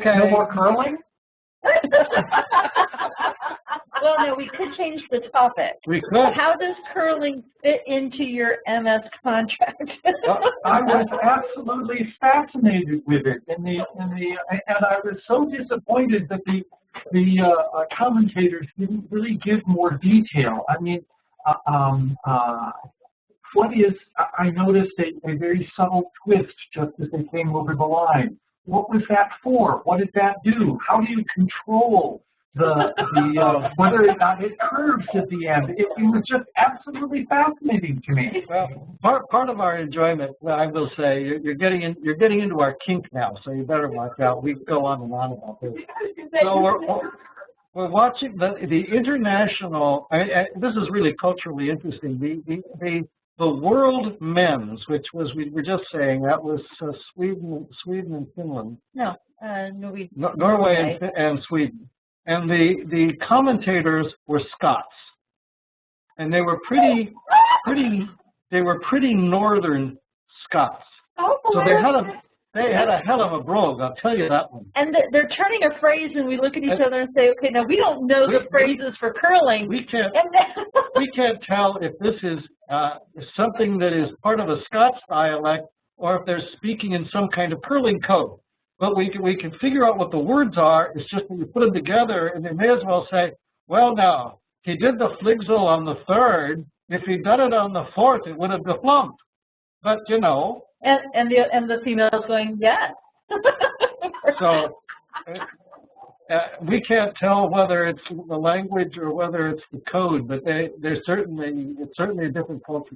No more curling? Well, no, we could change the topic. We could. How does curling fit into your MS contract? I was absolutely fascinated with it, and I was so disappointed that the commentators didn't really give more detail. I mean, I noticed a very subtle twist just as they came over the line. What was that for? What did that do? How do you control whether or not it curves at the end? It was just absolutely fascinating to me. Well, part of our enjoyment, I will say, you're getting into our kink now, so you better watch out. We go on and on about this. So we're watching the international. This is really culturally interesting. The World Men's, which was we were just saying, that was Sweden and Finland. No, Norway and Sweden. And the commentators were Scots, and they were pretty northern Scots. Oh, so they had a hell of a brogue, I'll tell you that one. And they're turning a phrase, and we look at each other and say, okay, now we don't know the phrases for curling. We can't tell if this is something that is part of a Scots dialect or if they're speaking in some kind of curling code. But we can figure out what the words are. It's just that you put them together, and they may as well say, well, now, he did the fligsel on the 3rd. If he'd done it on the 4th, it would have deflumped. But, you know. And the female's going, yes. So we can't tell whether it's the language or whether it's the code, but it's certainly a different culture.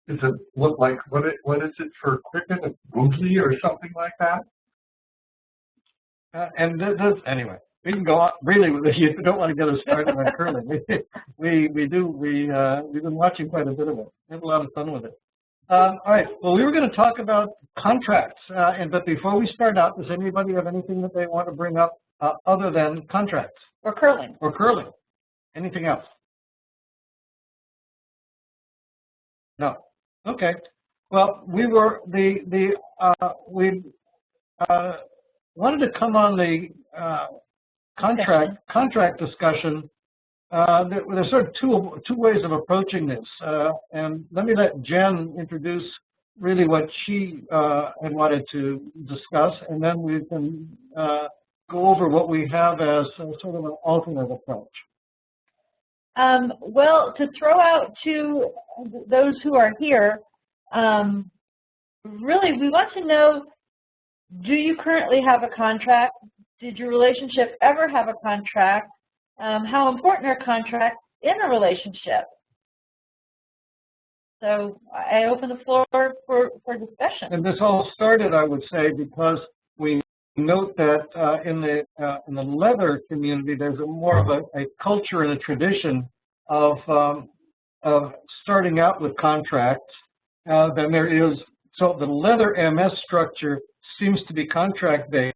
Does it look like, what is it for cricket, a boogie or something like that? Anyway, we can go on. Really, you don't want to get us started on curling. We've been watching quite a bit of it. We have a lot of fun with it. All right. Well, we were going to talk about contracts, but before we start out, does anybody have anything that they want to bring up other than contracts or curling? Or curling? Anything else? No. Okay. Well, we wanted to come on the contract discussion. There's sort of two ways of approaching this, and let me let Jen introduce really what she had wanted to discuss, and then we can go over what we have as sort of an alternate approach. Well, to throw out to those who are here, really, we want to know, do you currently have a contract? Did your relationship ever have a contract? How important are contracts in a relationship? So I open the floor for discussion. And this all started, I would say, because we note that in the leather community, there's more of a culture and a tradition of starting out with contracts than there is. So the leather MS structure seems to be contract-based,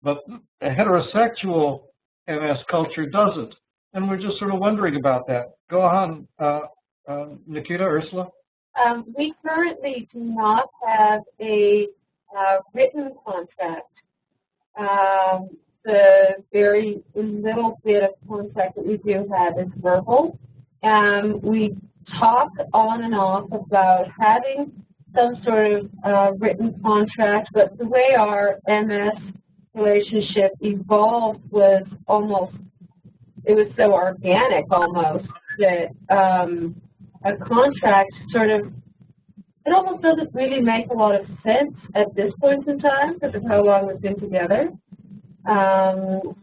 but a heterosexual MS culture doesn't. And we're just sort of wondering about that. Go on, Nikita, Ursula. We currently do not have a written contract. The very little bit of contract that we do have is verbal. We talk on and off about having some sort of written contract, but the way our MS relationship evolved was it was so organic almost that a contract it almost doesn't really make a lot of sense at this point in time because of how long we've been together.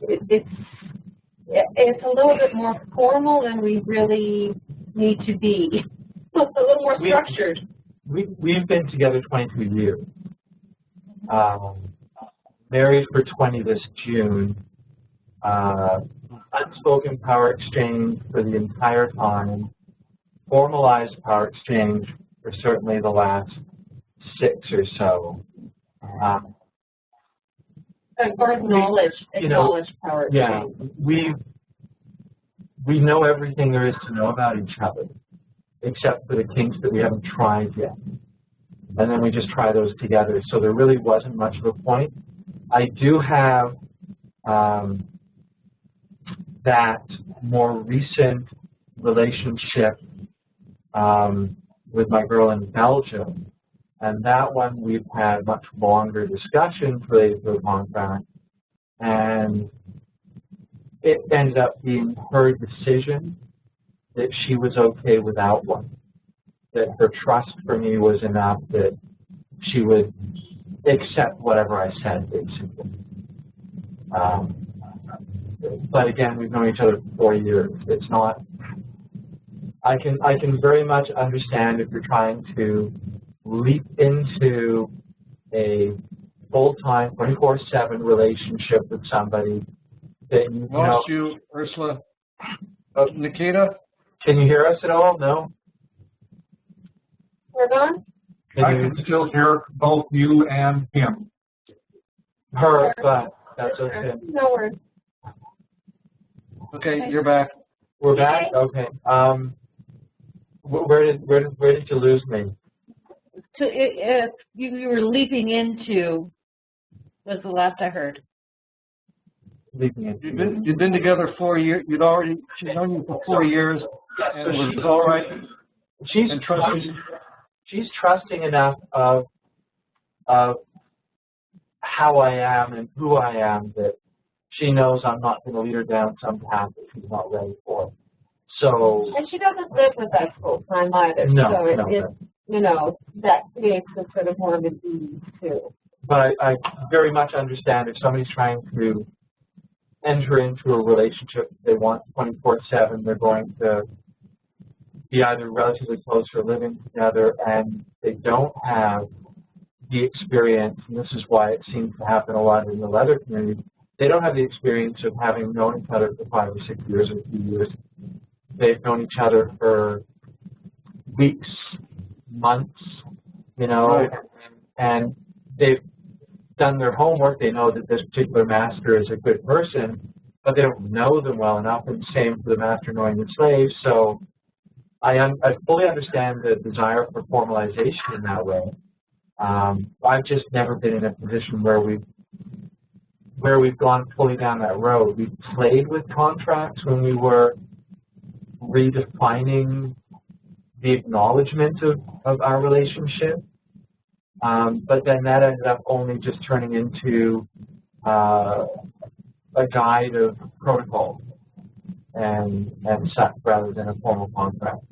It's a little bit more formal than we really need to be. It's a little more structured. We've been together 22 years. Married for 20 this June. Unspoken power exchange for the entire time. Formalized power exchange for certainly the last 6 or so. Or acknowledged power exchange. Yeah, we know everything there is to know about each other, except for the kinks that we haven't tried yet. And then we just try those together. So there really wasn't much of a point. I do have that more recent relationship with my girl in Belgium, and that one we've had much longer discussions related to the contract, and it ended up being her decision that she was okay without one, that her trust for me was enough that she would accept whatever I said, basically. But again, we've known each other for 4 years. It's not. I can very much understand if you're trying to leap into a full-time, 24/7 relationship with somebody that you know. Lost you, Ursula. Nikita? Can you hear us at all? No? We're gone? I can still hear both you and him. Her, but that's okay. No worries. Okay, you're back. We're back? Okay. Where did you lose me? So if you were leaping into, was the last I heard. Leaping into. You've been together 4 years. She's known you for 4 years, and it was all right. She's trusting enough of how I am and who I am that she knows I'm not going to lead her down some path that she's not ready for. So. And she doesn't live with us full time either. No, so it, no. you know, that creates a sort of more of an ease too. But I very much understand if somebody's trying to enter into a relationship they want 24/7, they're going to be either relatively close or living together, and they don't have the experience, and this is why it seems to happen a lot in the leather community, they don't have the experience of having known each other for 5 or 6 years or 2 years. They've known each other for weeks, months, you know, right. And they've done their homework. They know that this particular master is a good person, but they don't know them well enough, and same for the master knowing the slave. So I fully understand the desire for formalization in that way. I've just never been in a position where we've gone fully down that road. We've played with contracts when we were redefining the acknowledgement of our relationship, but then that ended up only just turning into a guide of protocol and such rather than a formal contract.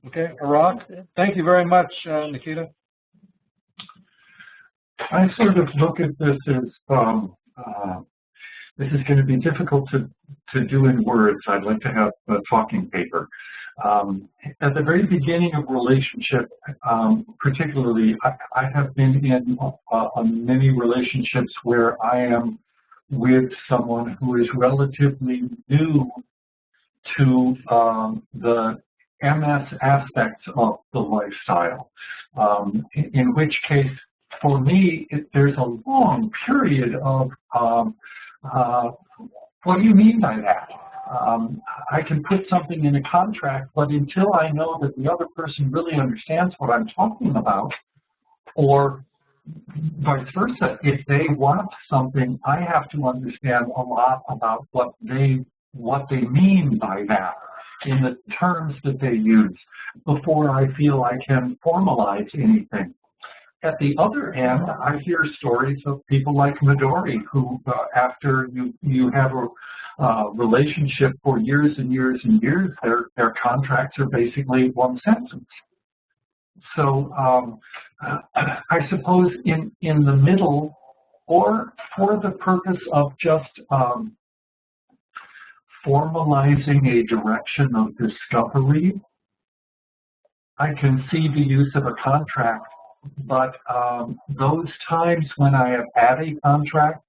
Okay, Iraq, thank you very much, Nikita. I sort of look at this as this is going to be difficult to do in words. I'd like to have a talking paper. At the very beginning of relationship, particularly, I have been in many relationships where I am with someone who is relatively new to the MS aspects of the lifestyle, in which case, for me, there's a long period of what do you mean by that? I can put something in a contract, but until I know that the other person really understands what I'm talking about, or vice versa, if they want something, I have to understand a lot about what they mean by that in the terms that they use before I feel I can formalize anything. At the other end, I hear stories of people like Midori who, after you have a relationship for years and years and years, their contracts are basically one sentence. So I suppose in the middle, or for the purpose of just formalizing a direction of discovery, I can see the use of a contract. But those times when I have had a contract,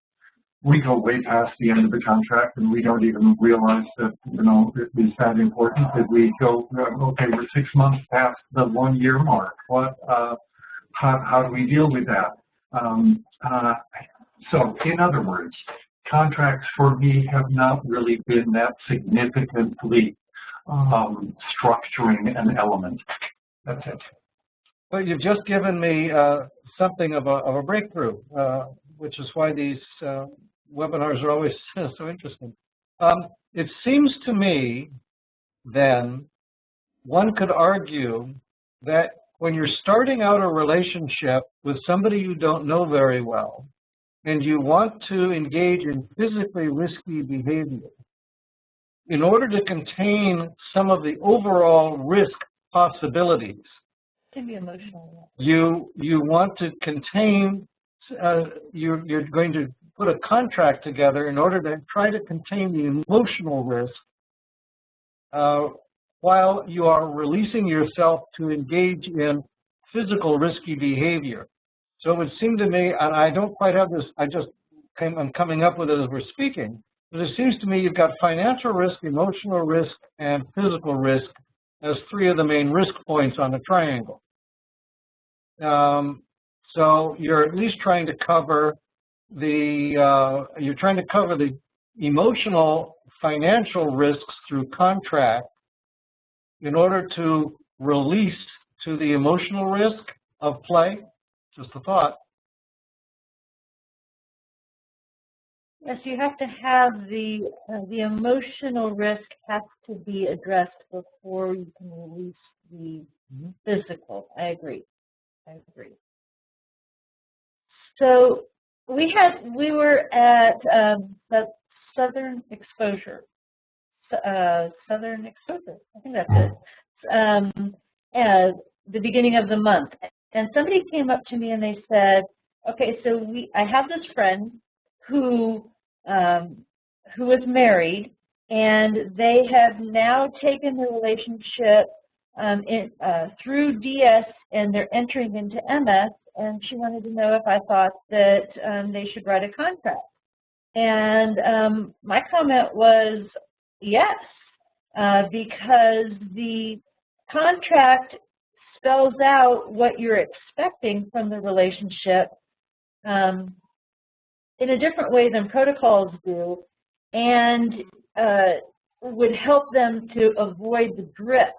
we go way past the end of the contract and we don't even realize that, you know, it is that important that we go, okay, we're 6 months past the 1 year mark. What, how do we deal with that? So in other words, contracts for me have not really been that significantly structuring an element. That's it. But you've just given me something of a breakthrough, which is why these webinars are always so interesting. It seems to me, then, one could argue that when you're starting out a relationship with somebody you don't know very well, and you want to engage in physically risky behavior, in order to contain some of the overall risk possibilities, can be emotional. you want to contain, you're going to put a contract together in order to try to contain the emotional risk while you are releasing yourself to engage in physical risky behavior. So it would seem to me, and I don't quite have this, I'm coming up with it as we're speaking, but it seems to me you've got financial risk, emotional risk, and physical risk as three of the main risk points on the triangle. So you're at least trying to cover the, emotional, financial risks through contract in order to release to the emotional risk of play. Just a thought. Yes, you have to have the emotional risk has to be addressed before you can release the physical. I agree. So we were at the Southern Exposure. Southern Exposure, I think that's it. At the beginning of the month, and somebody came up to me and they said, "Okay, so I have this friend who was married, and they have now taken the relationship through DS, and they're entering into MS." And she wanted to know if I thought that they should write a contract. And my comment was yes, because the contract spells out what you're expecting from the relationship in a different way than protocols do, and would help them to avoid the drift.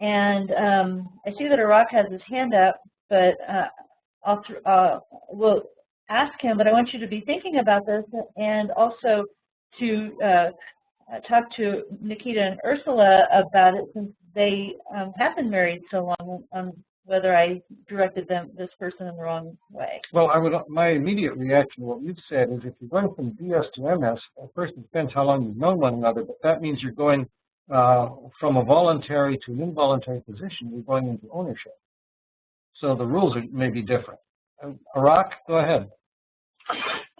And I see that Iraq has his hand up, but we'll ask him, but I want you to be thinking about this, and also to talk to Nikita and Ursula about it, since they have been married so long, on whether I directed this person in the wrong way. Well, my immediate reaction to what you've said is if you're going from DS to MS, first it depends how long you've known one another, but that means you're going from a voluntary to an involuntary position. You're going into ownership. So the rules may be different. Iraq, go ahead.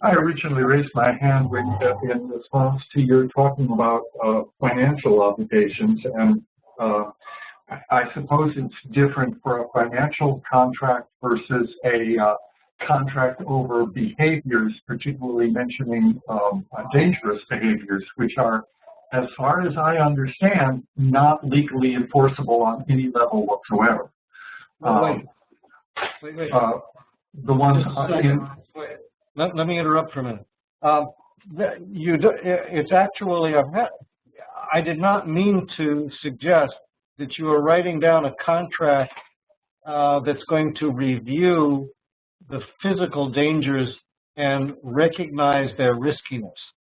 I originally raised my hand in response to your talking about financial obligations, and I suppose it's different for a financial contract versus a contract over behaviors, particularly mentioning dangerous behaviors, which are, as far as I understand, not legally enforceable on any level whatsoever. Wait. The ones Let me interrupt for a minute. It's actually, I did not mean to suggest that you are writing down a contract that's going to review the physical dangers and recognize their riskiness.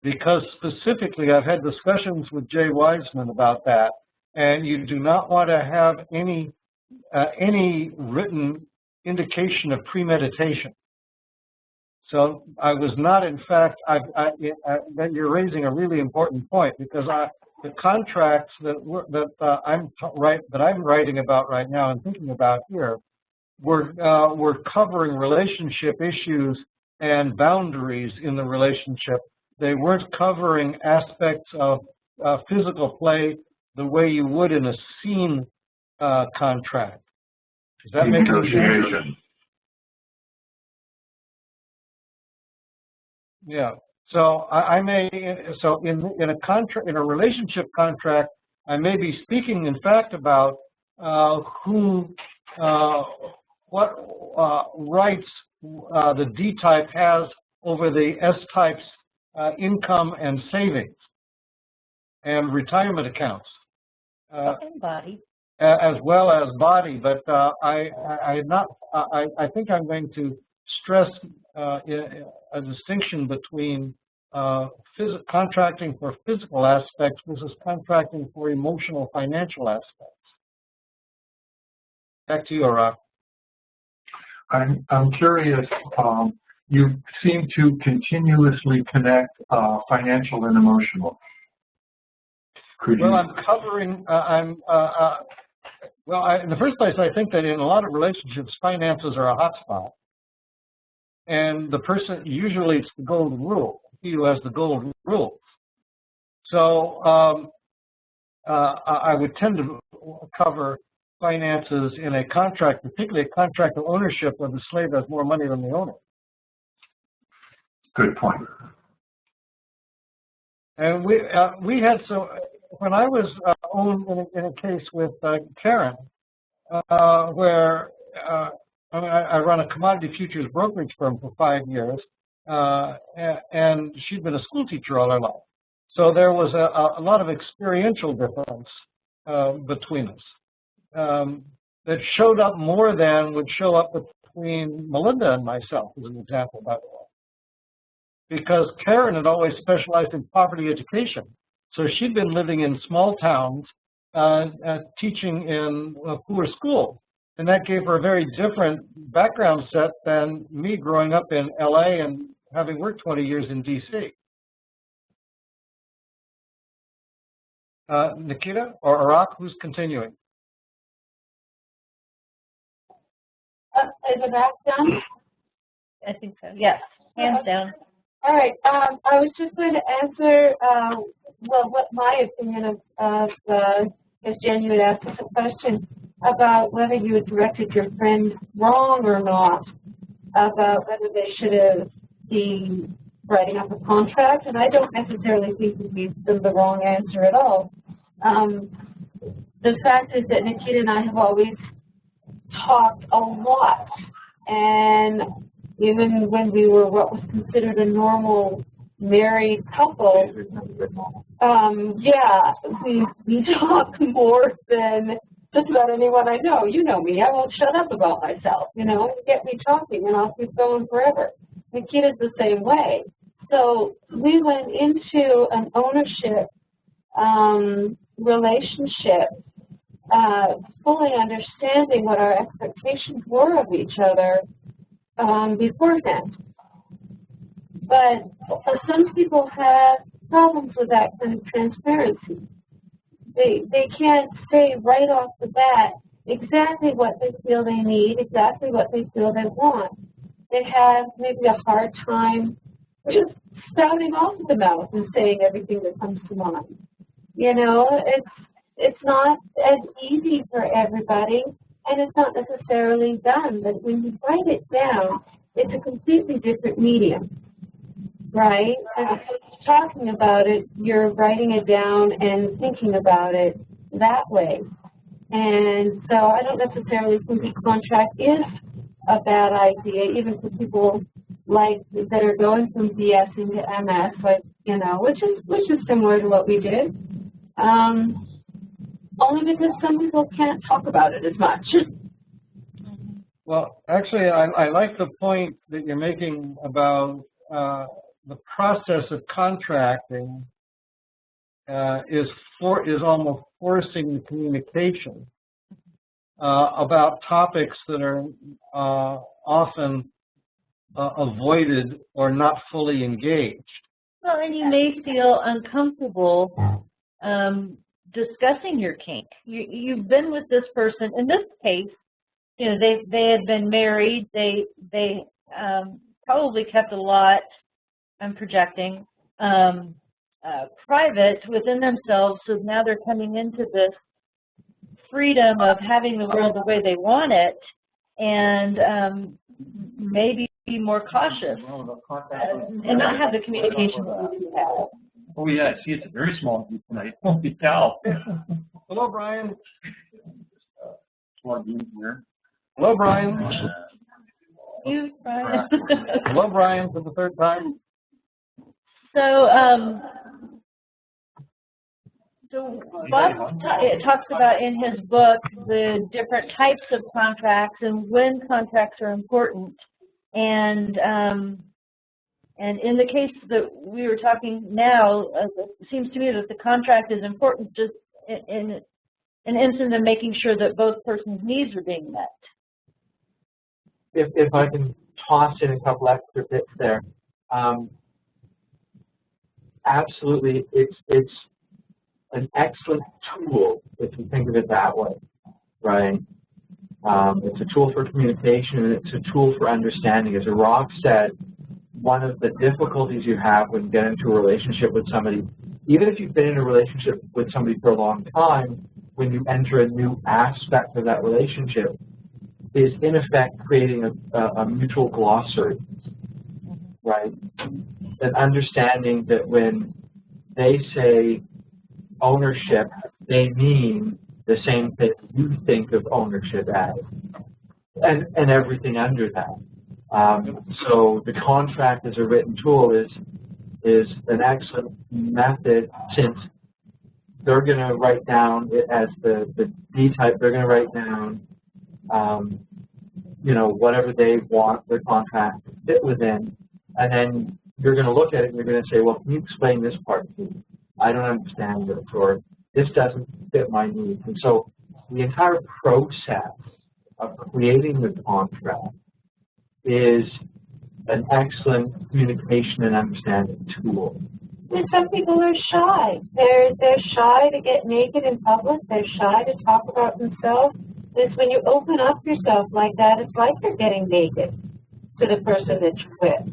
Because specifically, I've had discussions with Jay Wiseman about that, and you do not want to have any written indication of premeditation. So I was not, in fact, that you're raising a really important point, because the contracts that I'm writing about right now and thinking about here were covering relationship issues and boundaries in the relationship. They weren't covering aspects of physical play the way you would in a scene contract. Does that make any sense? Yeah. So in a contract, in a relationship contract, I may be speaking, in fact, about what rights the D type has over the S type's income and savings and retirement accounts. And body. as well as body. But I think I'm going to stress a distinction between contracting for physical aspects versus contracting for emotional, financial aspects. Back to you, Arak. I'm curious. You seem to continuously connect financial and emotional. Well, I'm covering. In the first place, I think that in a lot of relationships, finances are a hot spot, and the person usually it's the golden rule. He who has the golden rules. So I would tend to cover finances in a contract, particularly a contract of ownership where the slave has more money than the owner. Good point. And we had when I was owned in a case with Karen, where I run a commodity futures brokerage firm for 5 years, and she'd been a school teacher all her life. So there was a lot of experiential difference between us that showed up more than would show up between Melinda and myself, as an example, by the way. Because Karen had always specialized in poverty education. So she'd been living in small towns, teaching in poor schools. And that gave her a very different background set than me growing up in LA and having worked 20 years in DC. Nikita or Arak, who's continuing? Is it back done? I think so. Yes, hands down. All right. I was just going to answer, what my opinion of as Jen, you had asked us a question about whether you had directed your friend wrong or not, about whether they should have been writing up a contract, and I don't necessarily think we gave them the wrong answer at all. The fact is that Nikita and I have always talked a lot, and even when we were what was considered a normal married couple, we talk more than just about anyone I know. You know me, I won't shut up about myself, get me talking and I'll keep going forever. Nikita's the same way. So we went into an ownership relationship fully understanding what our expectations were of each other beforehand. But some people have problems with that kind of transparency. They can't say right off the bat exactly what they feel they need, exactly what they feel they want. They have maybe a hard time just spouting off of the mouth and saying everything that comes to mind. It's not as easy for everybody, and it's not necessarily done. But when you write it down, it's a completely different medium, right? And if you're talking about it, you're writing it down and thinking about it that way. And so I don't necessarily think a contract is a bad idea, even for people like that are going from BS into MS, which is similar to what we did. Only because some people can't talk about it as much. Well, actually, I like the point that you're making about the process of contracting is almost forcing the communication about topics that are often avoided or not fully engaged. Well, and you may feel uncomfortable discussing your kink. You've been with this person. In this case, they had been married. They probably kept a lot. I'm projecting private within themselves. So now they're coming into this freedom of having the world the way they want it, and maybe be more cautious and not have the communication that we do have. Oh yeah, I see it's a very small group tonight. Holy cow. Hello, Brian. Here. Hello, Brian. You, Brian. Hello, Brian, for the third time. So So Bob talks about in his book the different types of contracts and when contracts are important. And in the case that we were talking now, it seems to me that the contract is important just in an instance of making sure that both persons' needs are being met. If I can toss in a couple extra bits there, absolutely, it's an excellent tool if you think of it that way, right? It's a tool for communication and it's a tool for understanding. As Rob said, one of the difficulties you have when you get into a relationship with somebody, even if you've been in a relationship with somebody for a long time, when you enter a new aspect of that relationship, is in effect creating a mutual glossary, right? An understanding that when they say ownership, they mean the same thing you think of ownership as, and everything under that. So the contract as a written tool is an excellent method, since they're going to write down it as the D type. They're going to write down, you know, whatever they want their contract to fit within, and then you're going to look at it and you're going to say, well, can you explain this part to me? I don't understand it, or this doesn't fit my needs. And so the entire process of creating the contract is an excellent communication and understanding tool. And some people are shy. They're shy to get naked in public. They're shy to talk about themselves. It's when you open up yourself like that, it's like you're getting naked to the person that you're with.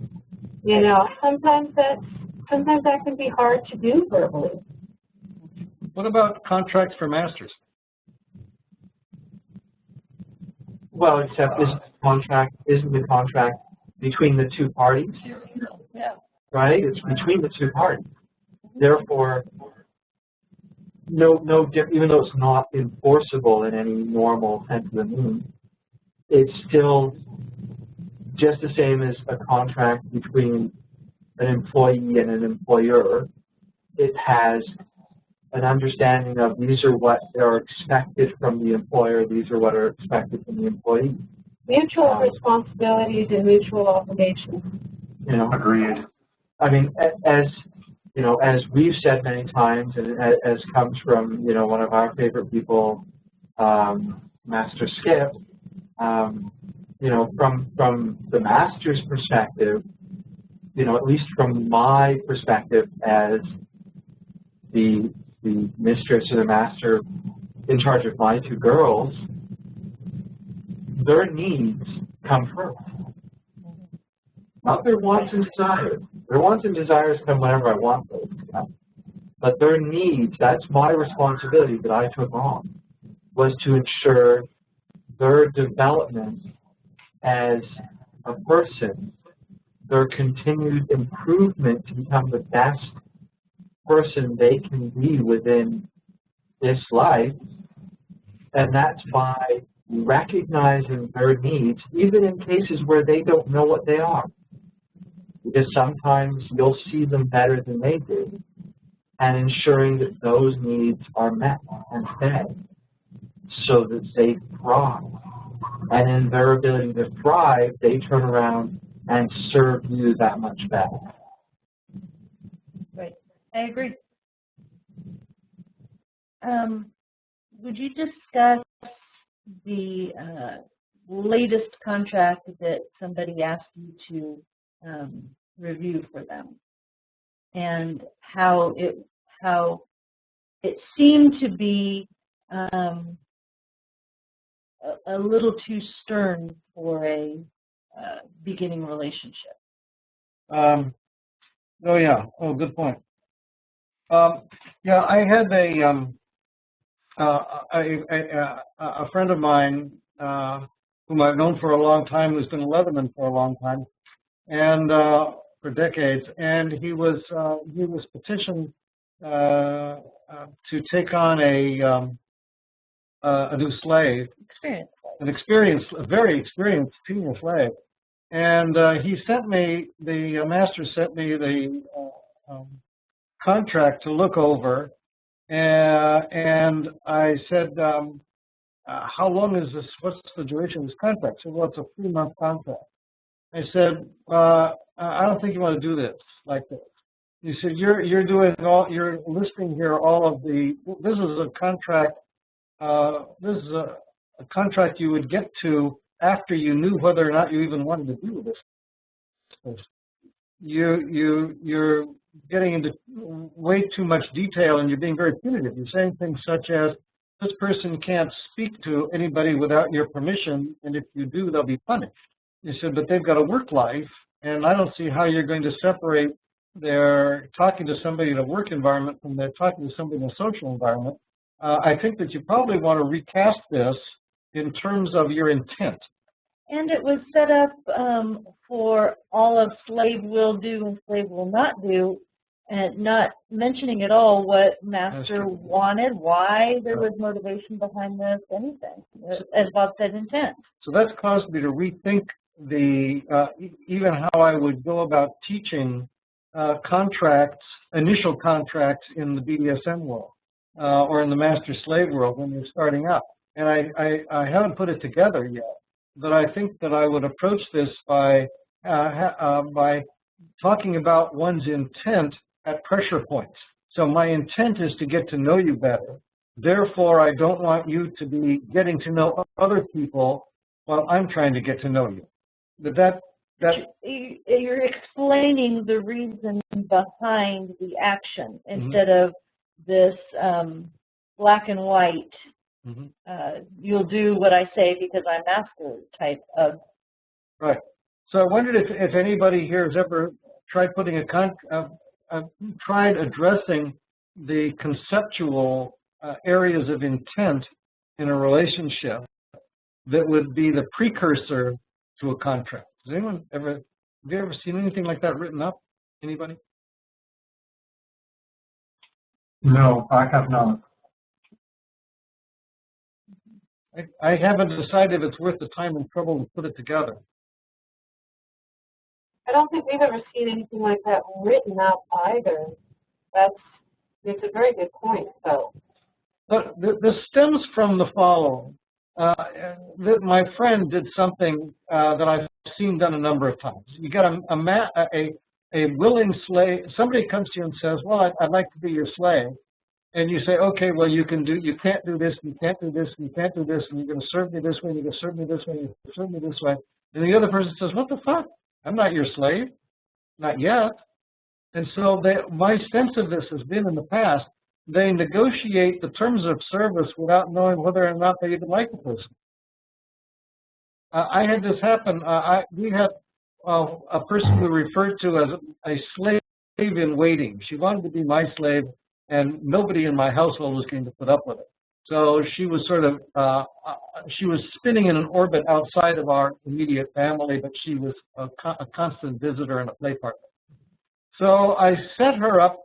You know, sometimes that can be hard to do verbally. What about contracts for masters? Well, except isn't the contract between the two parties? Yeah. Right? It's between the two parties. Therefore, even though it's not enforceable in any normal sense of the meaning, it's still just the same as a contract between an employee and an employer. It has an understanding of these are what are expected from the employer, these are what are expected from the employee. Mutual responsibilities and mutual obligations. You know, Agreed. I mean, as you know, as we've said many times, and as comes from, you know, one of our favorite people, Master Skip, you know, from the master's perspective, you know, at least from my perspective as the mistress or the master in charge of my two girls, their needs come first. Not their wants and desires. Their wants and desires come whenever I want those to come. But their needs, that's my responsibility that I took on, was to ensure their development as a person, their continued improvement to become the best person they can be within this life. And that's by recognizing their needs, even in cases where they don't know what they are. Because sometimes you'll see them better than they do, and ensuring that those needs are met and fed so that they thrive. And in their ability to thrive, they turn around and serve you that much better. Right. I agree. Would you discuss the latest contract that somebody asked you to review for them, and how it seemed to be a little too stern for a beginning relationship? Oh yeah. Oh, good point. Yeah, I had a friend of mine whom I've known for a long time, who's been a Leatherman for a long time, and for decades, and he was petitioned to take on a new slave, a very experienced female slave, and the master sent me the contract to look over, And I said, how long is this? What's the duration of this contract? She said, well, it's a 3-month contract. I said, I don't think you want to do this like this. He said, you're listing here all of the. This is a contract. This is a contract you would get to after you knew whether or not you even wanted to do this. You're getting into way too much detail, and you're being very punitive. You're saying things such as, this person can't speak to anybody without your permission, and if you do, they'll be punished. He said, but they've got a work life, and I don't see how you're going to separate their talking to somebody in a work environment from their talking to somebody in a social environment. I think that you probably want to recast this in terms of your intent. And it was set up for all of slave will do and slave will not do, and not mentioning at all what master wanted, why there was motivation behind this, anything. As Bob said, intent. So that's caused me to rethink even how I would go about teaching contracts, initial contracts in the BDSM world or in the master-slave world when you're starting out. And I haven't put it together yet, but I think that I would approach this by talking about one's intent at pressure points. So my intent is to get to know you better. Therefore, I don't want you to be getting to know other people while I'm trying to get to know you. You're explaining the reason behind the action instead of this black and white. You'll do what I say because I'm master type of. Right. So I wondered if anybody here has ever tried putting tried addressing the conceptual areas of intent in a relationship that would be the precursor to a contract. Has anyone ever, have you ever seen anything like that written up? Anybody? No, I have not. I haven't decided if it's worth the time and trouble to put it together. I don't think we've ever seen anything like that written up either. It's a very good point, though. But this stems from the following. My friend did something that I've seen done a number of times. You get a willing slave. Somebody comes to you and says, "Well, I'd like to be your slave," and you say, "Okay, well, you can't do this, and you can't do this, and you can't do this, and you're going to serve me this way, and you're going to serve me this way, and you're going to serve me this way." And the other person says, "What the fuck? I'm not your slave, not yet." And so my sense of this has been in the past, they negotiate the terms of service without knowing whether or not they even like the person. I had this happen. We had a person we referred to as a slave in waiting. She wanted to be my slave, and nobody in my household was going to put up with it. So she was sort of, she was spinning in an orbit outside of our immediate family, but she was a constant visitor and a play partner. So I set her up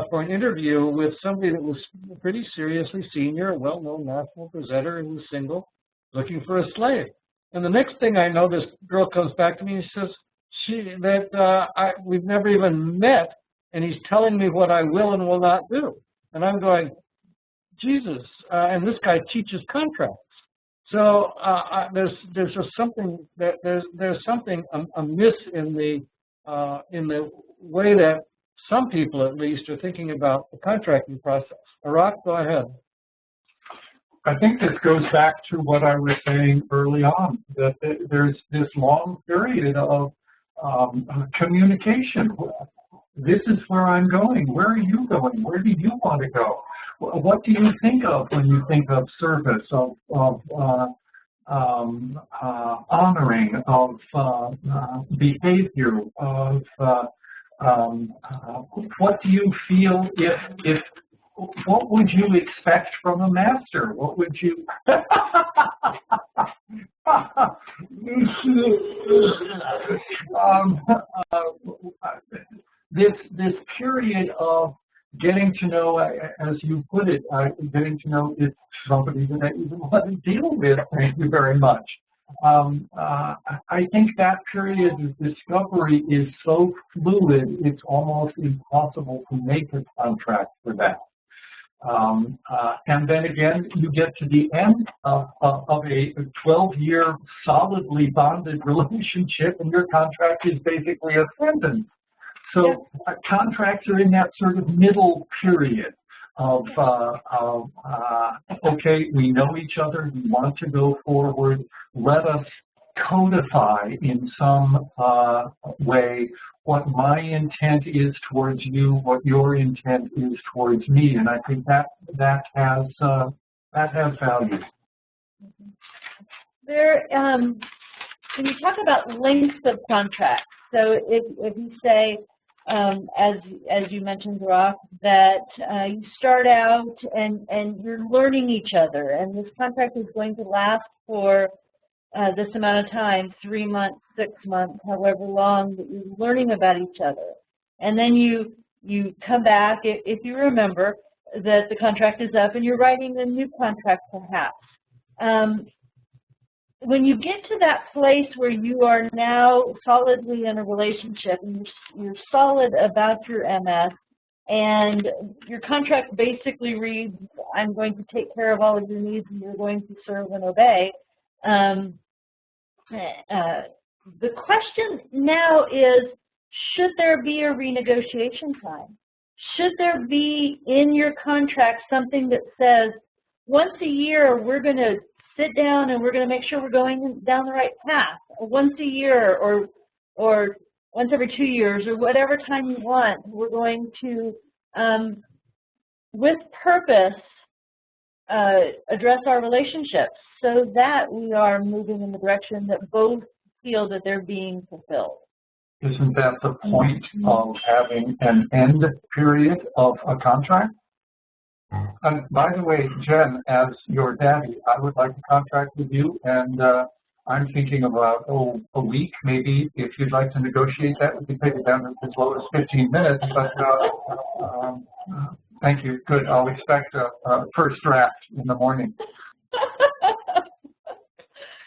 for an interview with somebody that was pretty seriously senior, a well-known national presenter who was single, looking for a slave. And the next thing I know, this girl comes back to me and says we've never even met, and he's telling me what I will and will not do. And I'm going, Jesus, and this guy teaches contracts. So there's just something that there's something amiss in the way that some people, at least, are thinking about the contracting process. Arak, go ahead. I think this goes back to what I was saying early on, that there's this long period of communication. This is where I'm going. Where are you going? Where do you want to go? What do you think of when you think of service, of honoring, of behavior, of what do you feel if what would you expect from a master? What would you this period of getting to know, as you put it, getting to know it's somebody that I even want to deal with. Thank you very much. I think that period of discovery is so fluid, it's almost impossible to make a contract for that. And then again, you get to the end of a 12-year solidly bonded relationship, and your contract is basically a sentence. So contracts are in that sort of middle period of okay, we know each other, we want to go forward, let us codify in some way what my intent is towards you, what your intent is towards me, and I think that has value. There, when you talk about length of contracts, so if you say, as you mentioned, Rock, that you start out and you're learning each other, and this contract is going to last for this amount of time, 3 months, 6 months, however long that you're learning about each other. And then you come back, if you remember, that the contract is up and you're writing a new contract perhaps. When you get to that place where you are now solidly in a relationship and you're solid about your MS, and your contract basically reads, I'm going to take care of all of your needs and you're going to serve and obey. The question now is, should there be a renegotiation time? Should there be in your contract something that says, once a year we're going to sit down and we're going to make sure we're going down the right path, or once a year or once every 2 years or whatever time you want, we're going to, with purpose, address our relationships so that we are moving in the direction that both feel that they're being fulfilled. Isn't that the point of having an end period of a contract? And by the way, Jen, as your daddy, I would like to contract with you, and I'm thinking about, a week maybe. If you'd like to negotiate that, we can take it down to as low as 15 minutes, but thank you. Good. I'll expect a first draft in the morning.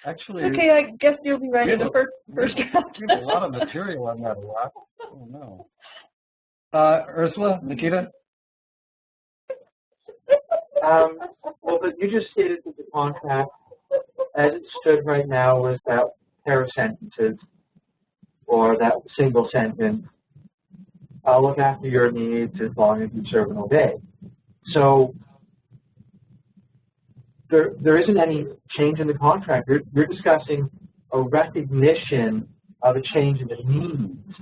Actually, okay, I guess you'll be writing the first draft. We have a lot of material on that, Rock. Oh, no. Ursula, Nikita? Well, but you just stated that the contract, as it stood right now, was that pair of sentences, or that single sentence, I'll look after your needs as long as you serve and obey. So there isn't any change in the contract. You're discussing a recognition of a change in the needs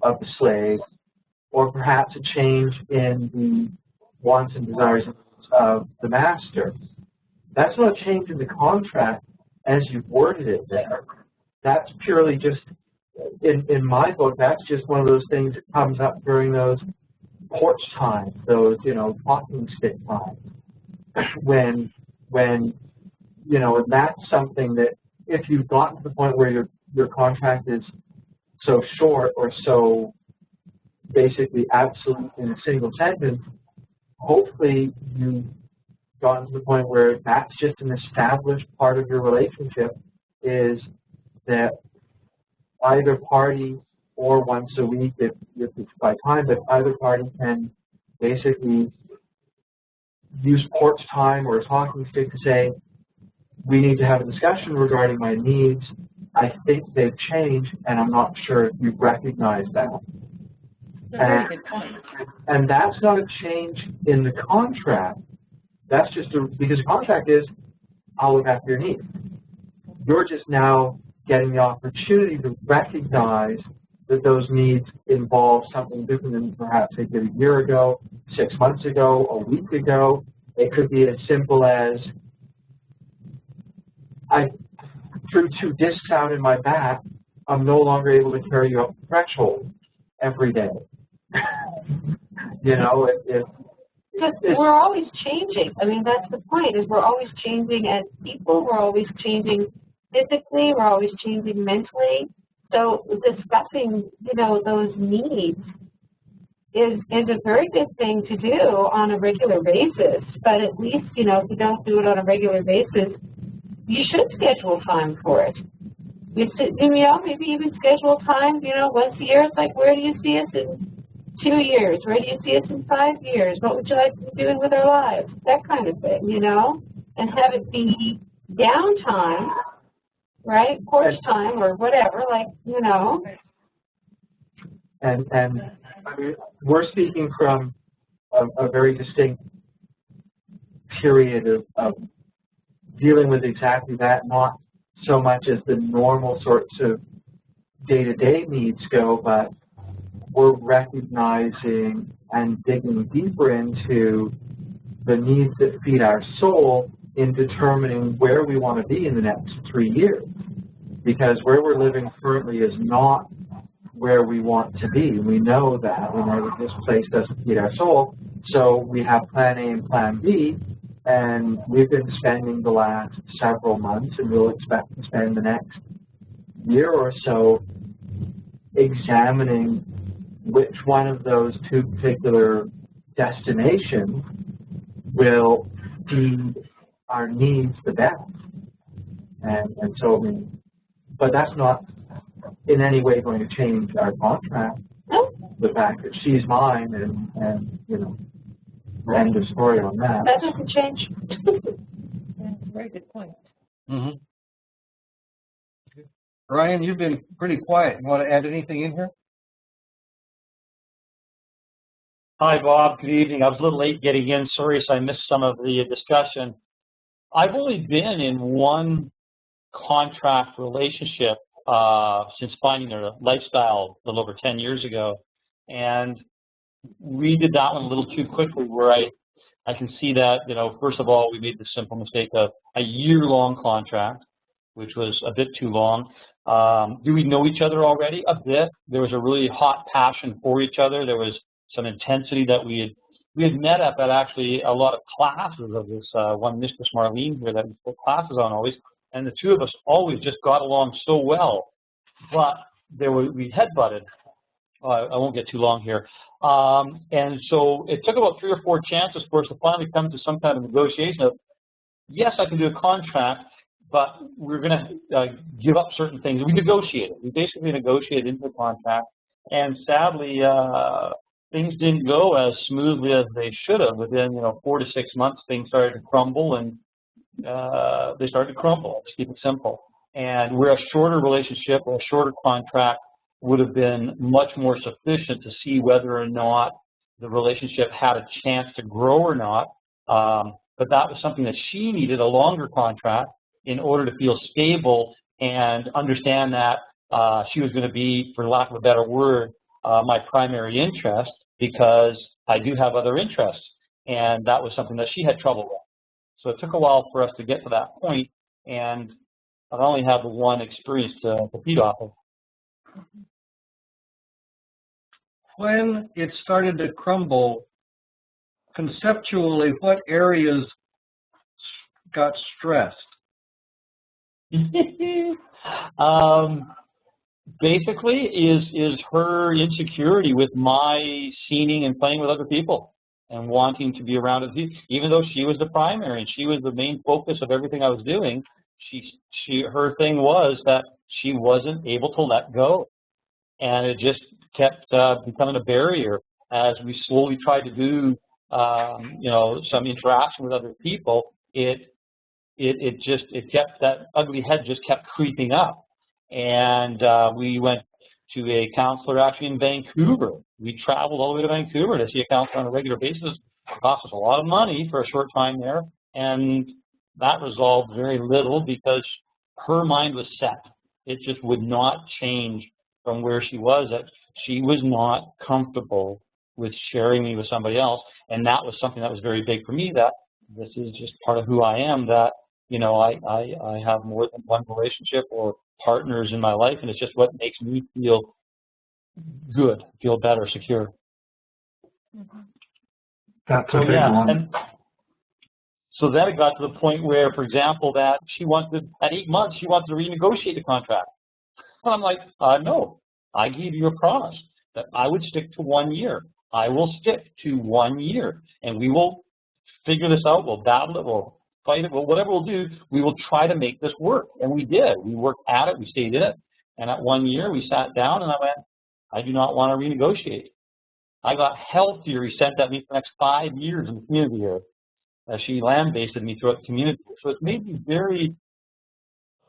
of the slave, or perhaps a change in the wants and desires of the master. That's not a change in the contract as you've worded it there. That's purely just, in my book, that's just one of those things that comes up during those porch times, those, talking stick times, when that's something that if you've gotten to the point where your contract is so short or so basically absolute in a single sentence, hopefully you've gotten to the point where that's just an established part of your relationship, is that either party, or once a week if it's by time, but either party can basically use porch time or a talking stick to say, we need to have a discussion regarding my needs. I think they've changed, and I'm not sure if you've recognized that. And that's not a change in the contract. That's just because the contract is, I'll look after your needs. You're just now getting the opportunity to recognize that those needs involve something different than perhaps they did a year ago, 6 months ago, a week ago. It could be as simple as, I threw 2 discs out in my back. I'm no longer able to carry you up the threshold every day. We're always changing. I mean, that's the point, is we're always changing as people. We're always changing physically. We're always changing mentally. So discussing, those needs is a very good thing to do on a regular basis. But at least, if you don't do it on a regular basis, you should schedule time for it. Maybe even schedule time, once a year. It's like, where do you see us in 2 years? Where do you see us in 5 years? What would you like to be doing with our lives? That kind of thing, you know? And have it be downtime, right? Porch time or whatever, like, you know. And I mean, we're speaking from a very distinct period of dealing with exactly that, not so much as the normal sorts of day-to-day needs go, but we're recognizing and digging deeper into the needs that feed our soul in determining where we want to be in the next 3 years. Because where we're living currently is not where we want to be. We know that. We know that this place doesn't feed our soul. So we have plan A and plan B, and we've been spending the last several months, and we'll expect to spend the next year or so examining which one of those two particular destinations will feed our needs the best. And so, I mean, but that's not in any way going to change our contract. The fact that she's mine, and you know, end of story on that. That doesn't change. That's a very good point. Mm-hmm. Ryan, you've been pretty quiet. You want to add anything in here? Hi, Bob. Good evening. I was a little late getting in. Sorry, so I missed some of the discussion. I've only been in one contract relationship since finding a lifestyle a little over 10 years ago, and we did that one a little too quickly. Where I can see that, you know, first of all, we made the simple mistake of a year-long contract, which was a bit too long. Do we know each other already? A bit. There was a really hot passion for each other. There was some intensity that we had met up at actually a lot of classes of this one Mistress Marlene here that we put classes on always, and the two of us always just got along so well. But we headbutted. I won't get too long here. And so it took about 3 or 4 chances for us to finally come to some kind of negotiation of, yes, I can do a contract, but we're going to give up certain things. We negotiated. We basically negotiated into the contract, and sadly, things didn't go as smoothly as they should have. Within 4 to 6 months, things started to crumble, and they started to crumble. Just keep it simple. And where a shorter relationship or a shorter contract would have been much more sufficient to see whether or not the relationship had a chance to grow or not. But that was something that she needed, a longer contract, in order to feel stable and understand that she was going to be, for lack of a better word, my primary interest, because I do have other interests. And that was something that she had trouble with. So it took a while for us to get to that point, and I only have the one experience to feed off of. When it started to crumble, conceptually, what areas got stressed? Basically, is her insecurity with my scening and playing with other people and wanting to be around it. Even though she was the primary and she was the main focus of everything I was doing, her thing was that she wasn't able to let go, and it just kept becoming a barrier as we slowly tried to do some interaction with other people. It kept, that ugly head just kept creeping up. And we went to a counselor actually in Vancouver. We traveled all the way to Vancouver to see a counselor on a regular basis. It cost us a lot of money for a short time there, and that resolved very little because her mind was set. It just would not change from where she was. That she was not comfortable with sharing me with somebody else, and that was something that was very big for me, that this is just part of who I am, that I have more than one relationship or partners in my life, and it's just what makes me feel good, feel better, secure. That's a big one. And so then it got to the point where, for example, that she wanted, at 8 months, she wanted to renegotiate the contract. And I'm like, no, I gave you a promise that I would stick to 1 year. I will stick to 1 year, and we will figure this out. We'll battle it. We'll fight it. Well, whatever we'll do, we will try to make this work. And we did. We worked at it. We stayed in it. And at 1 year, we sat down, and I went, I do not want to renegotiate. I got healthier. He sent at me for the next 5 years in the community here. She land-based me throughout the community. So it made me very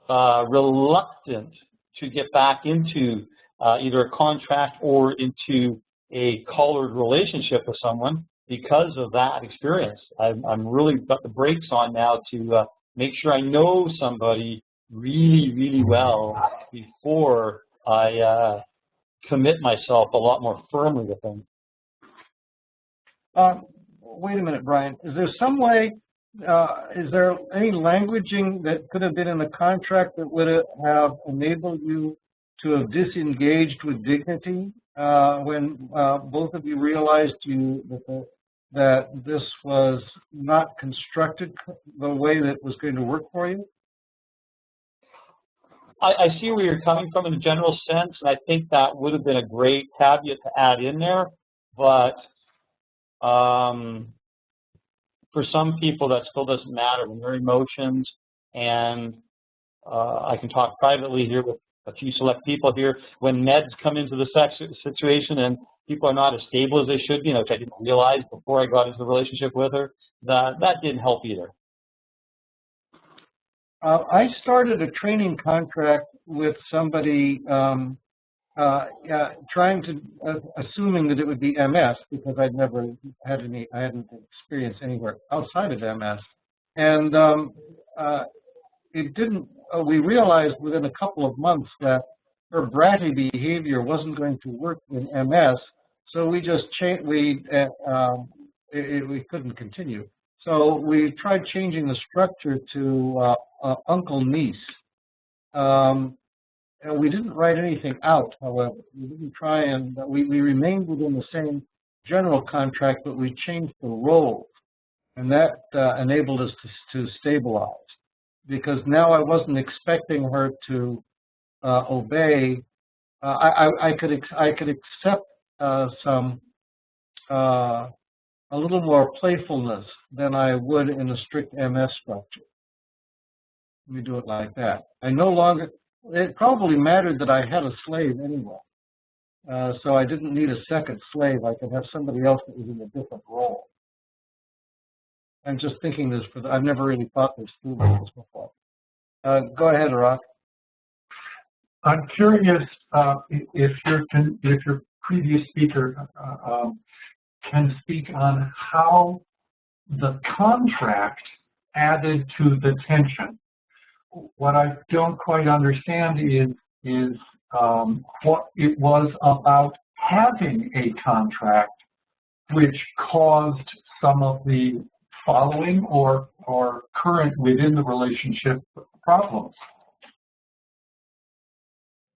reluctant to get back into either a contract or into a collared relationship with someone because of that experience. I'm really got the brakes on now to make sure I know somebody really, really well before I commit myself a lot more firmly with them. Wait a minute, Brian. Is there some way, is there any languaging that could have been in the contract that would have enabled you to have disengaged with dignity when both of you realized that this was not constructed the way that was going to work for you? I see where you're coming from in a general sense, and I think that would have been a great caveat to add in there, but for some people that still doesn't matter when their emotions, and I can talk privately here with a few select people here, when meds come into the situation and people are not as stable as they should be, which I didn't realize before I got into the relationship with her, that didn't help either. I started a training contract with somebody trying to, assuming that it would be MS, because I'd never had any, I hadn't experienced anywhere outside of MS. And it didn't, we realized within a couple of months that her bratty behavior wasn't going to work in MS, so we just changed, we couldn't continue. So we tried changing the structure to uncle-niece. And we didn't write anything out, however. We didn't try and, we remained within the same general contract, but we changed the roles. And that enabled us to stabilize. Because now I wasn't expecting her to obey. I could accept a little more playfulness than I would in a strict MS structure. Let me do it like that. I no longer, it probably mattered that I had a slave anyway. So I didn't need a second slave. I could have somebody else that was in a different role. I'm just thinking this for I've never really thought this through like this before. Go ahead, Rock. I'm curious if your previous speaker can speak on how the contract added to the tension. What I don't quite understand is what it was about having a contract which caused some of the following or current within the relationship problems.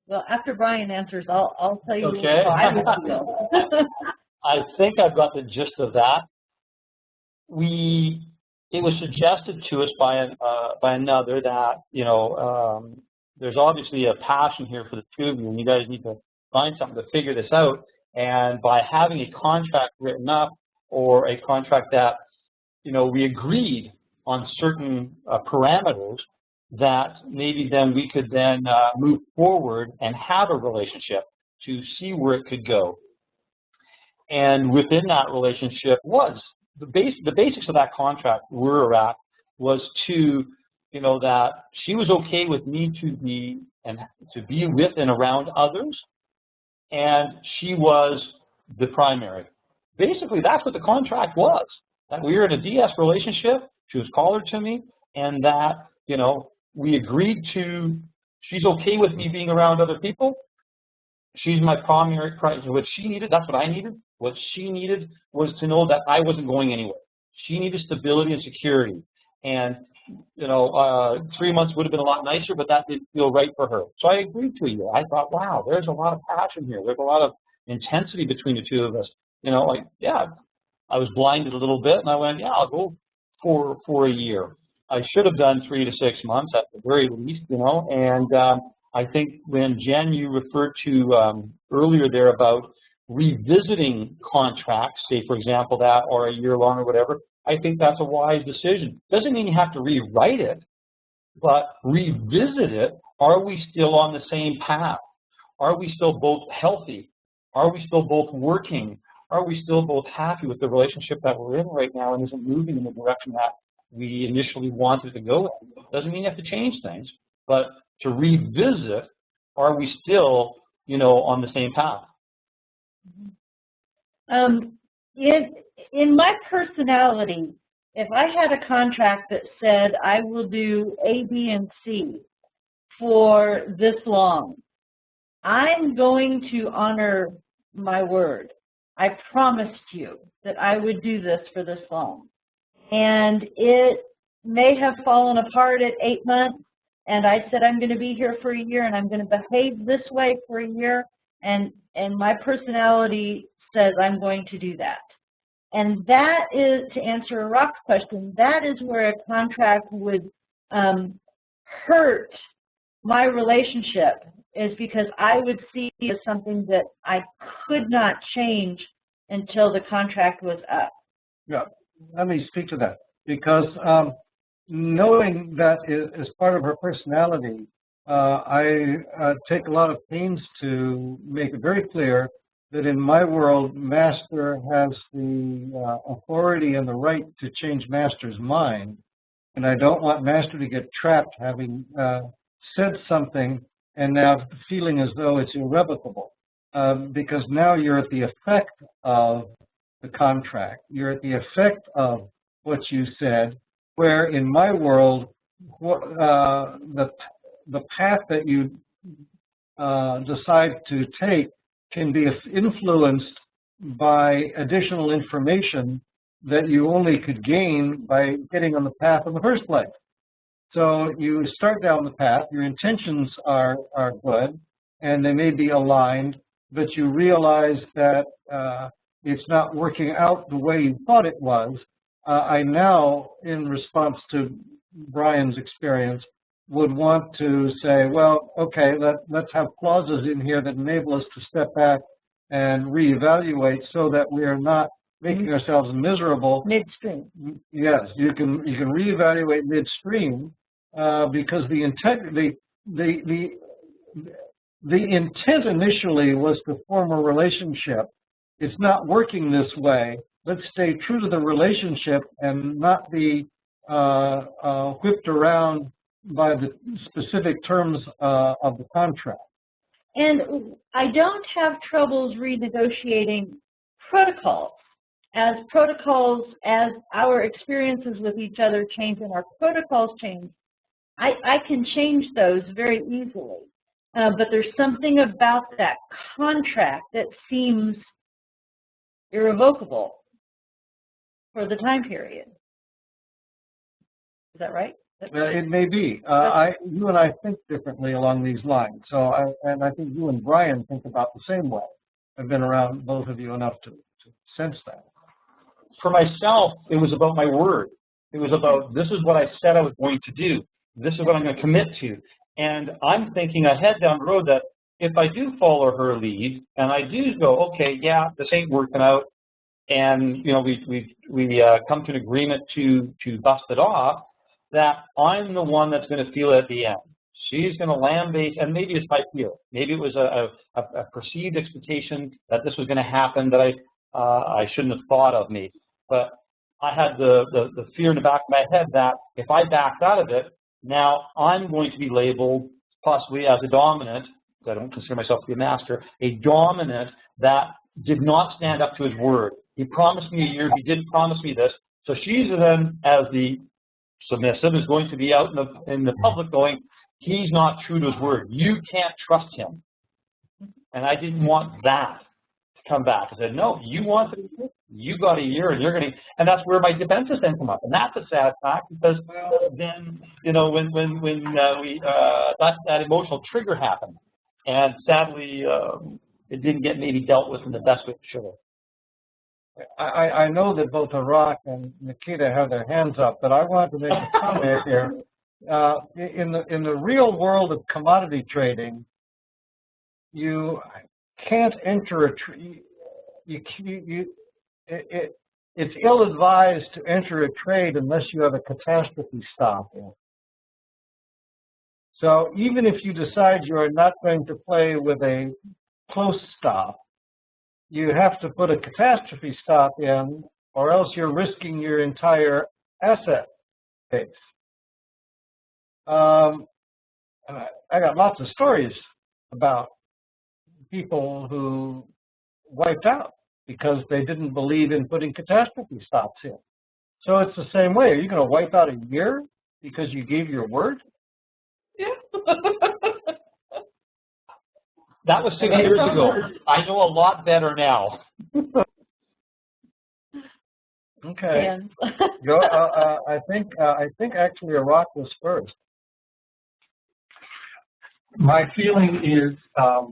Well, after Brian answers, I'll tell you okay. how I would feel. I think I've got the gist of that. It was suggested to us by another that, you know, there's obviously a passion here for the two of you, and you guys need to find something to figure this out. And by having a contract written up, or a contract that, you know, we agreed on certain parameters, that maybe then we could then move forward and have a relationship to see where it could go. And within that relationship was the basics of that contract were at was to, you know, that she was okay with me to be with and around others, and she was the primary. Basically, that's what the contract was. That we were in a DS relationship. She was collared to me, and that, you know, we agreed to. She's okay with me being around other people. She's my primary. What she needed, that's what I needed. What she needed was to know that I wasn't going anywhere. She needed stability and security. And, you know, 3 months would have been a lot nicer, but that didn't feel right for her. So I agreed to a year. I thought, wow, there's a lot of passion here. There's a lot of intensity between the two of us. You know, like, yeah, I was blinded a little bit, and I went, yeah, I'll go for a year. I should have done 3 to 6 months at the very least, you know, and I think when Jen, you referred to earlier there about revisiting contracts, say for example that, or a year long or whatever, I think that's a wise decision. Doesn't mean you have to rewrite it, but revisit it. Are we still on the same path? Are we still both healthy? Are we still both working? are we still both happy with the relationship that we're in right now and isn't moving in the direction that we initially wanted to go in? Doesn't mean you have to change things, but to revisit, are we still, you know, on the same path? In my personality, if I had a contract that said I will do A, B, and C for this long, I'm going to honor my word. I promised you that I would do this for this long. And it may have fallen apart at 8 months, and I said I'm going to be here for a year and I'm going to behave this way for a year, and my personality says I'm going to do that. And that is, to answer Rock's question, that is where a contract would hurt my relationship, is because I would see it as something that I could not change until the contract was up. Yeah, let me speak to that, because knowing that is part of her personality, I take a lot of pains to make it very clear that in my world, Master has the authority and the right to change Master's mind, and I don't want Master to get trapped having said something and now feeling as though it's irrevocable, because now you're at the effect of the contract. You're at the effect of what you said, where in my world, the path that you decide to take can be influenced by additional information that you only could gain by getting on the path in the first place. So you start down the path, your intentions are good, and they may be aligned, but you realize that it's not working out the way you thought it was. I now, in response to Brian's experience, would want to say, well, okay, let's have clauses in here that enable us to step back and reevaluate so that we are not making ourselves miserable. Midstream. Yes, you can reevaluate midstream, because the intent initially was to form a relationship. It's not working this way. Let's stay true to the relationship and not be whipped around by the specific terms of the contract. And I don't have troubles renegotiating protocols. As our experiences with each other change and our protocols change, I can change those very easily. But there's something about that contract that seems irrevocable for the time period. Is that right? It may be. You and I think differently along these lines. So, I think you and Brian think about the same way. I've been around both of you enough to sense that. For myself, it was about my word. It was about, this is what I said I was going to do. This is what I'm going to commit to. And I'm thinking ahead down the road that if I do follow her lead and I do go, okay, yeah, this ain't working out, and you know we come to an agreement to bust it off, that I'm the one that's going to feel it at the end. She's going to lambaste, and maybe it's my feel. Maybe it was a perceived expectation that this was going to happen that I shouldn't have thought of me. But I had the fear in the back of my head that if I backed out of it, now I'm going to be labeled possibly as a dominant. I don't consider myself to be a master. A dominant that did not stand up to his word. He promised me a year. He didn't promise me this. So she's then, as the submissive, is going to be out in the public going, he's not true to his word. You can't trust him. And I didn't want that to come back. I said, no, you wanted it. You got a year, and you're going to, and that's where my defenses then come up. And that's a sad fact, because then, you know, when that emotional trigger happened, and sadly, it didn't get maybe dealt with in the best way it should have. I know that both Arak and Nikita have their hands up, but I want to make a comment here. In the real world of commodity trading, you can't enter it's ill-advised to enter a trade unless you have a catastrophe stop in. So even if you decide you are not going to play with a close stop, you have to put a catastrophe stop in, or else you're risking your entire asset base. And I got lots of stories about people who wiped out because they didn't believe in putting catastrophe stops in. So it's the same way. Are you going to wipe out a year because you gave your word? Yeah. That was 6 years ago. I know a lot better now. Okay. I think actually Iraq was first. My feeling is, I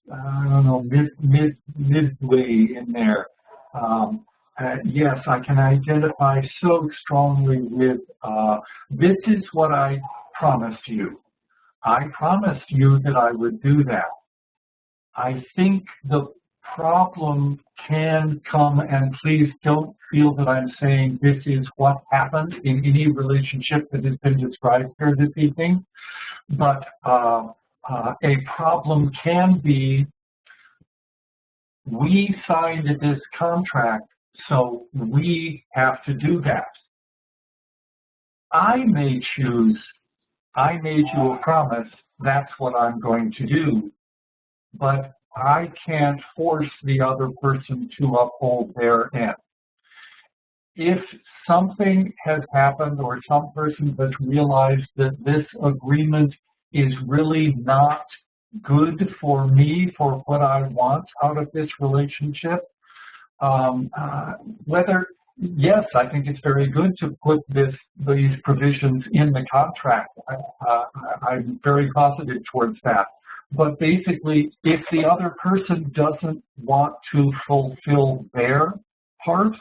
don't know, midway in there. Yes, I can identify so strongly with, this is what I promised you. I promised you that I would do that. I think the problem can come, and please don't feel that I'm saying this is what happened in any relationship that has been described here this evening, but a problem can be, we signed this contract, so we have to do that. I may choose, I made you a promise, that's what I'm going to do, but I can't force the other person to uphold their end. If something has happened or some person has realized that this agreement is really not good for me, for what I want out of this relationship, yes, I think it's very good to put these provisions in the contract. I'm very positive towards that. But basically, if the other person doesn't want to fulfill their part,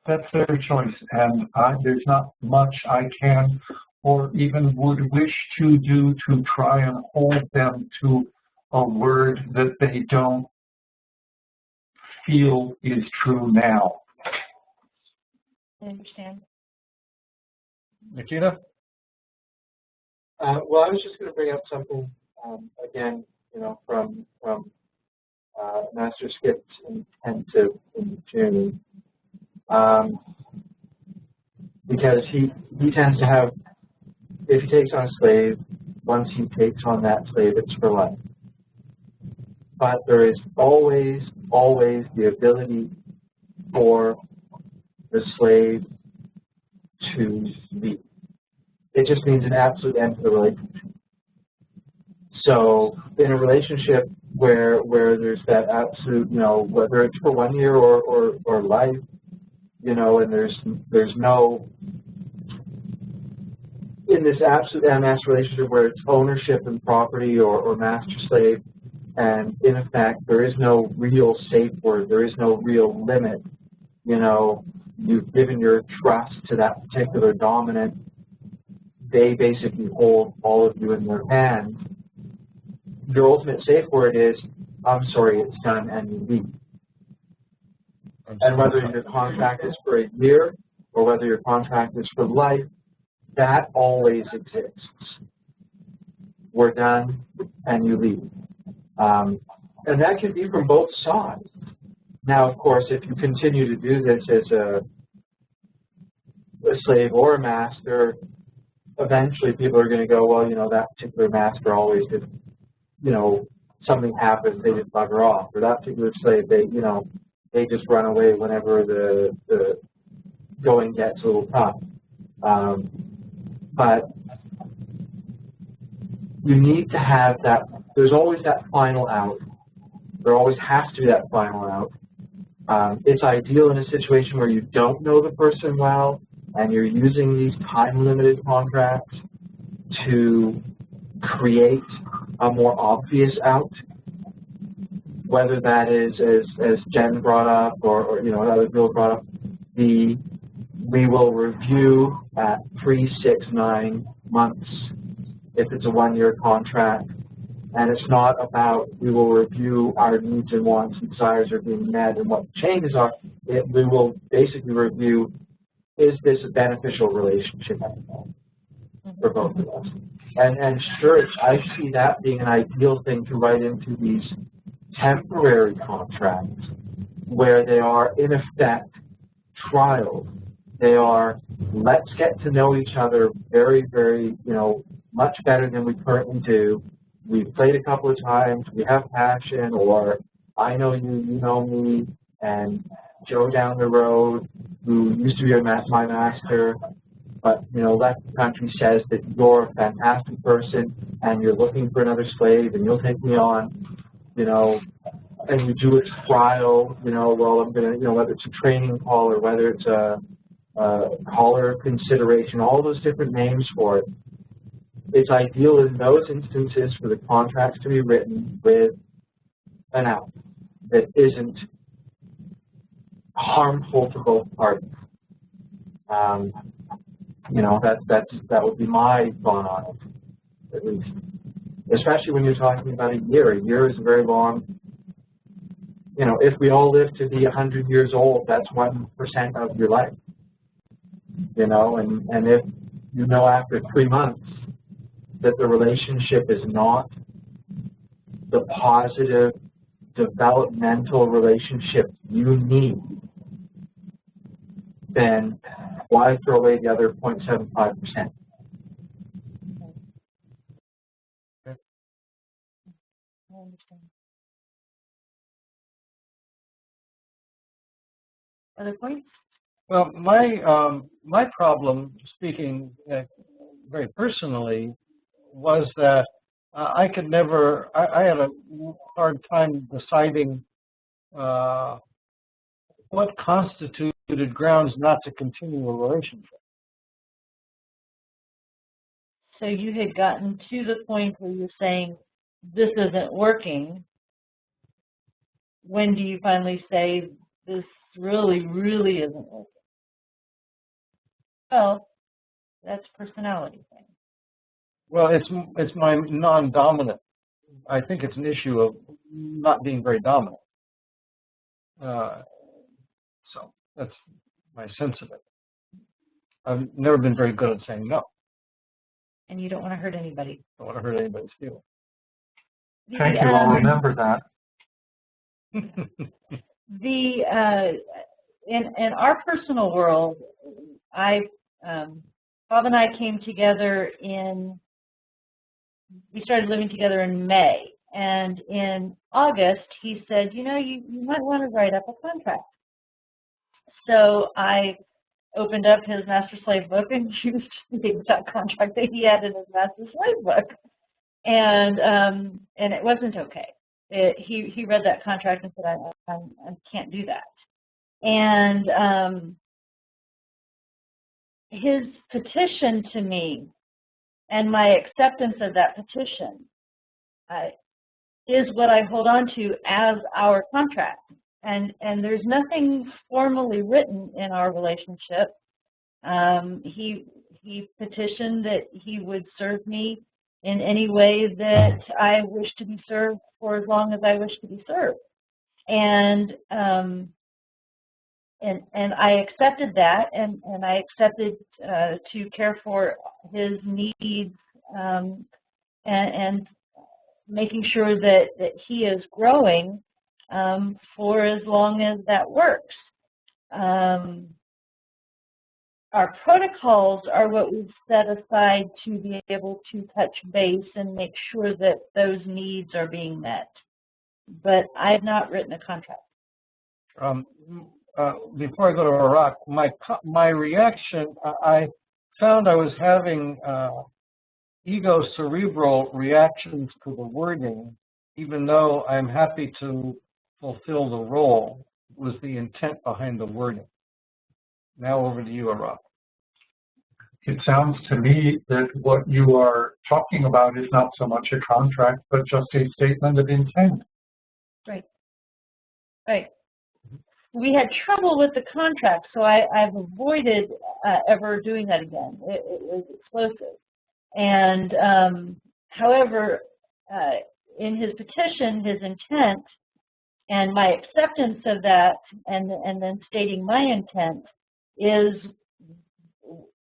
that's their choice. And there's not much I can or even would wish to do to try and hold them to a word that they don't feel is true now. I understand. Nikita? Well, I was just going to bring up something again, from Master Skip's intent to June, because he tends to have, if he takes on a slave, once he takes on that slave, it's for life. But there is always the ability for the slave to leave. It just means an absolute end to the relationship. So in a relationship where there's that absolute, whether it's for 1 year or life, and there's no, in this absolute MS relationship where it's ownership and property or master-slave, and in effect there is no real safe word, there is no real limit, you've given your trust to that particular dominant, they basically hold all of you in their hands. Your ultimate safe word is, I'm sorry, it's done, and you leave. And whether your contract is for a year or whether your contract is for life, that always exists. We're done, and you leave. And that can be from both sides. Now, of course, if you continue to do this as a slave or a master, eventually people are going to go, well, that particular master always did, something happens, they just bugger off. Or that particular slave, they just run away whenever the going gets a little tough. But you need to have that, there's always that final out. There always has to be that final out. It's ideal in a situation where you don't know the person well and you're using these time-limited contracts to create a more obvious out, whether that is, as Jen brought up or other people brought up, we will review at 3, 6, 9 months if it's a 1-year contract. And it's not about we will review our needs and wants and desires are being met and what the changes are. We will basically review, is this a beneficial relationship for both of us? And sure, I see that being an ideal thing to write into these temporary contracts where they are, in effect, trials. They are, let's get to know each other very, very, much better than we currently do. We've played a couple of times, we have passion, or I know you, you know me, and Joe down the road, who used to be my master, but, left the country, says that you're a fantastic person and you're looking for another slave and you'll take me on, and we do a trial, well, I'm going to, whether it's a training call or whether it's a caller consideration, all those different names for it. It's ideal in those instances for the contracts to be written with an out that isn't harmful to both parties. That would be my thought on it, at least. Especially when you're talking about a year. A year is very long. If we all live to be 100 years old, that's 1% of your life. And if after 3 months that the relationship is not the positive developmental relationship you need, then why throw away the other 0.75%? I understand. Other points? Well, my problem, speaking very personally, was that I could never. I had a hard time deciding what constituted grounds not to continue a relationship. So you had gotten to the point where you're saying, this isn't working. When do you finally say, this really, really isn't working? Well, that's a personality thing. Well, it's my non-dominant. I think it's an issue of not being very dominant. So that's my sense of it. I've never been very good at saying no. And you don't want to hurt anybody. I don't want to hurt anybody's feelings. Thank you. I'll remember that. In our personal world, Bob and I came together we started living together in May. And in August, he said, you might want to write up a contract. So I opened up his master slave book and used the exact contract that he had in his master slave book. And it wasn't okay. He read that contract and said, I can't do that. And his petition to me and my acceptance of that petition is what I hold on to as our contract. And there's nothing formally written in our relationship. He petitioned that he would serve me in any way that I wish to be served for as long as I wish to be served. And I accepted that, and I accepted to care for his needs and making sure that he is growing for as long as that works. Our protocols are what we've set aside to be able to touch base and make sure that those needs are being met. But I have not written a contract. Before I go to Iraq, my reaction, I found I was having ego-cerebral reactions to the wording, even though I'm happy to fulfill the role, was the intent behind the wording. Now over to you, Iraq. It sounds to me that what you are talking about is not so much a contract, but just a statement of intent. Right. Right. We had trouble with the contract, so I've avoided ever doing that again. It was explosive. And however, in his petition, his intent, and my acceptance of that, and then stating my intent, is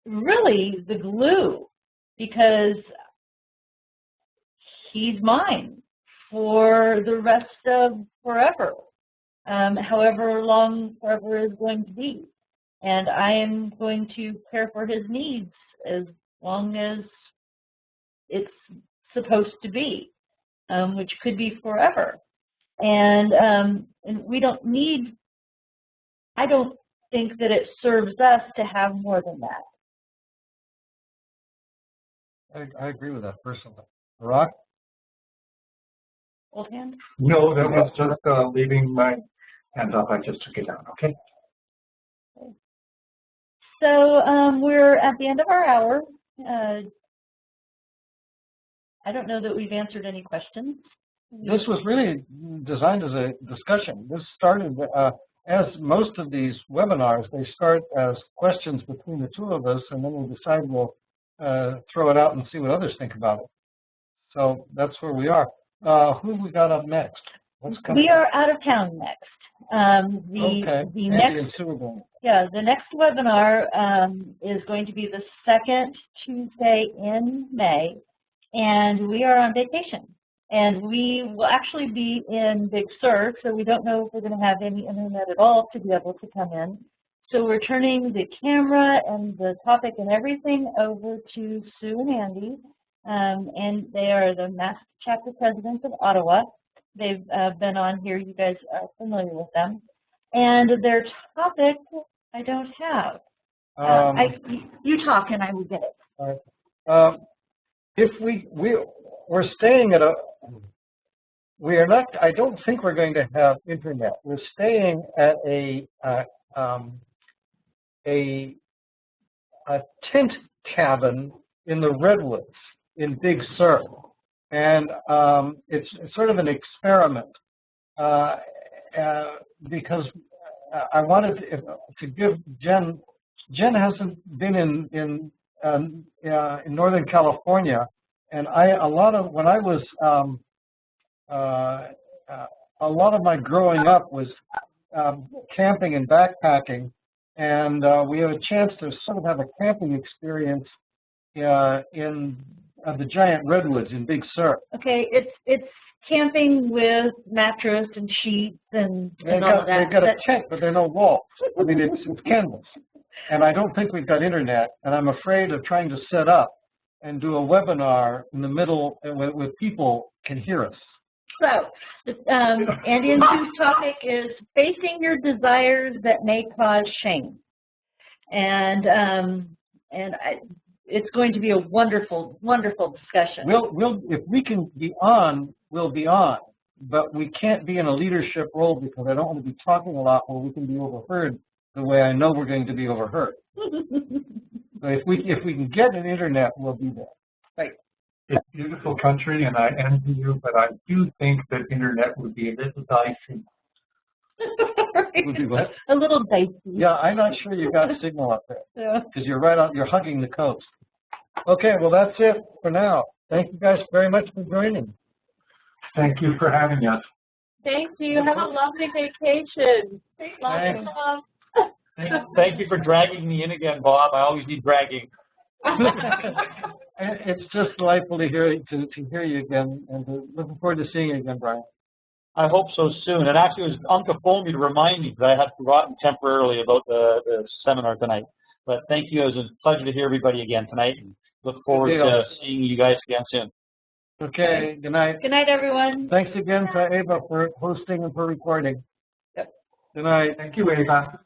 really the glue, because he's mine. for the rest of forever, however long forever is going to be. And I am going to care for his needs as long as it's supposed to be, which could be forever. And we don't need, I don't think that it serves us to have more than that. I agree with that personally. Barack? Old hand? No, that was just leaving my hands up. I just took it down. Okay. So we're at the end of our hour. I don't know that we've answered any questions. This was really designed as a discussion. This started, as most of these webinars, they start as questions between the two of us, and then we'll decide we'll throw it out and see what others think about it. So that's where we are. Who have we got up next? What's coming? We are out of town next. The next webinar is going to be the second Tuesday in May, and we are on vacation. And we will actually be in Big Sur, so we don't know if we're going to have any internet at all to be able to come in. So we're turning the camera and the topic and everything over to Sue and Andy, and they are the Mass Chapter Presidents of Ottawa. They've been on here. You guys are familiar with them. And their topic, I don't have. You talk and I will get it. All right. If we're staying at we are not, I don't think we're going to have internet. We're staying at a tent cabin in the Redwoods in Big Sur. And it's sort of an experiment because I wanted to give Jen hasn't been in Northern California, and a lot of my growing up was camping and backpacking, and we had a chance to sort of have a camping experience in the giant redwoods in Big Sur. Okay, it's camping with mattress and sheets and all of that. They've got a tent, but there are no walls. I mean, it's canvas. And I don't think we've got internet, and I'm afraid of trying to set up and do a webinar in the middle where people can hear us. So, Andy and Sue's topic is facing your desires that may cause shame. And it's going to be a wonderful, wonderful discussion. If we can be on, we'll be on. But we can't be in a leadership role because I don't want to be talking a lot where we can be overheard the way I know we're going to be overheard. So if we can get an internet, we'll be there. Right. It's a beautiful country, and I envy you, but I do think that internet would be a little dicey. Would be what? A little dicey. Yeah, I'm not sure you got a signal up there because you're you're hugging the coast. Okay, well that's it for now. Thank you guys very much for joining. Thank you for having us. Thank you. Have a lovely vacation. Thanks. Thank you for dragging me in again, Bob. I always need dragging. It's just delightful to hear you again, and looking forward to seeing you again, Brian. I hope so soon. And actually, it was Uncle phoned me to remind me because I had forgotten temporarily about the seminar tonight. But thank you. It was a pleasure to hear everybody again tonight, and look forward to seeing you guys again soon. Okay. Good night. Good night, everyone. Thanks again to Ava for hosting and for recording. Yep. Good night. Thank you, Ava.